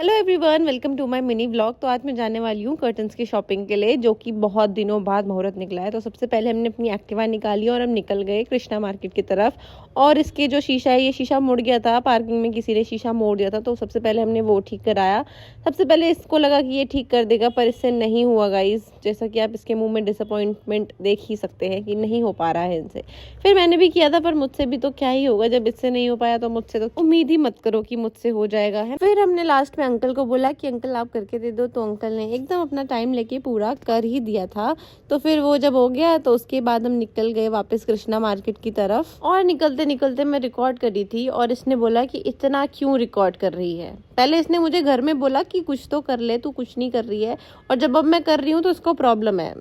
Hello everyone, welcome to my mini vlog. तो आज मैं जाने वाली हूँ कर्टन्स की शॉपिंग के लिए, जो कि बहुत दिनों बाद मुहूर्त निकला है। तो सबसे पहले हमने अपनी एक्टिवा निकाली और हम निकल गए कृष्णा मार्केट की तरफ। और इसके जो शीशा है, ये शीशा मुड़ गया था, पार्किंग में किसी ने शीशा मोड़ दिया था। तो सबसे पहले हमने वो ठीक कराया। सबसे पहले इसको लगा कि ये ठीक कर देगा, पर इससे नहीं हुआ गाइज। जैसा कि आप इसके मुँह में डिसअपॉइंटमेंट देख ही सकते हैं कि नहीं हो पा रहा है इनसे। फिर मैंने भी किया था, पर मुझसे भी तो क्या ही होगा, जब इससे नहीं हो पाया तो मुझसे तो उम्मीद ही मत करो कि मुझसे हो जाएगा है। फिर हमने लास्ट में अंकल को बोला कि अंकल आप करके दे दो, तो अंकल ने एकदम अपना टाइम लेके पूरा कर ही दिया था। तो फिर वो जब हो गया तो उसके बाद हम निकल गए वापस कृष्णा मार्केट की तरफ। और निकलते निकलते मैं रिकॉर्ड कर रही थी और इसने बोला कि इतना क्यों रिकॉर्ड कर रही है। पहले इसने मुझे घर में बोला कि कुछ तो कर ले, तू कुछ नहीं कर रही है, और जब अब मैं कर रही हूँ तो इसको प्रॉब्लम है।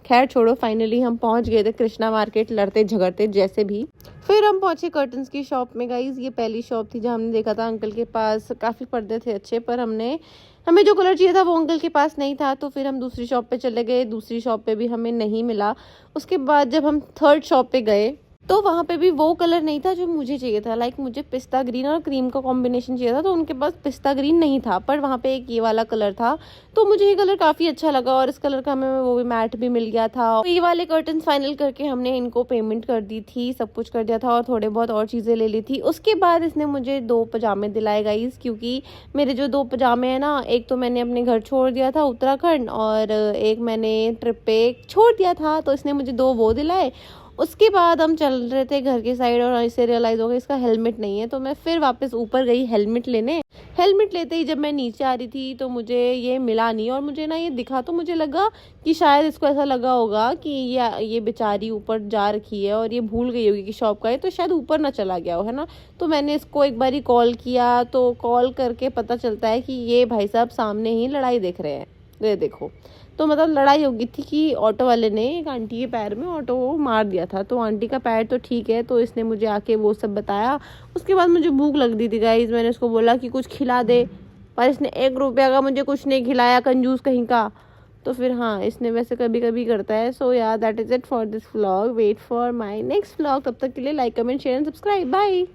खैर छोड़ो, फाइनली हम पहुंच गए थे कृष्णा मार्केट, लड़ते झगड़ते जैसे भी। फिर हम पहुंचे कर्टन्स की शॉप में गाइज। ये पहली शॉप थी जहां हमने देखा था अंकल के पास काफ़ी पर्दे थे अच्छे, पर हमें जो कलर चाहिए था वो अंकल के पास नहीं था। तो फिर हम दूसरी शॉप पे चले गए, दूसरी शॉप पे भी हमें नहीं मिला। उसके बाद जब हम थर्ड शॉप पे गए तो वहाँ पे भी वो कलर नहीं था जो मुझे चाहिए था। लाइक मुझे पिस्ता ग्रीन और क्रीम का कॉम्बिनेशन चाहिए था, तो उनके पास पिस्ता ग्रीन नहीं था, पर वहाँ पे एक ये वाला कलर था। तो मुझे ये कलर काफ़ी अच्छा लगा और इस कलर का हमें वो भी मैट भी मिल गया था। तो ये वाले कर्टन फाइनल करके हमने इनको पेमेंट कर दी थी, सब कुछ कर दिया था और थोड़े बहुत और चीज़ें ले ली थी। उसके बाद इसने मुझे 2 पजामे दिलाए गाइस, क्योंकि मेरे जो 2 पजामे हैं ना, एक तो मैंने अपने घर छोड़ दिया था उत्तराखंड और एक मैंने ट्रिप पे छोड़ दिया था, तो इसने मुझे 2 वो दिलाए। उसके बाद हम चल रहे थे घर की साइड और इसे रियलाइज़ हो गया इसका हेलमेट नहीं है, तो मैं फिर वापस ऊपर गई हेलमेट लेने। हेलमेट लेते ही जब मैं नीचे आ रही थी तो मुझे ये मिला नहीं, और मुझे ना ये दिखा तो मुझे लगा कि शायद इसको ऐसा लगा होगा कि ये बेचारी ऊपर जा रखी है और ये भूल गई होगी कि शॉप का है, तो शायद ऊपर ना चला गया हो, है ना। तो मैंने इसको एक बारी कॉल किया, तो कॉल करके पता चलता है कि ये भाई साहब सामने ही लड़ाई देख रहे हैं। ये देखो, तो मतलब लड़ाई हो गई थी कि ऑटो वाले ने एक आंटी के पैर में ऑटो मार दिया था। तो आंटी का पैर तो ठीक है, तो इसने मुझे आके वो सब बताया। उसके बाद मुझे भूख लग रही थी गाइस, मैंने इसको बोला कि कुछ खिला दे, पर इसने 1 रुपया का मुझे कुछ नहीं खिलाया, कंजूस कहीं का। तो फिर हाँ, इसने वैसे कभी कभी करता है। So yeah that is it for this vlog. Wait for my next vlog. तब तक के लिए like comment share and subscribe. Bye.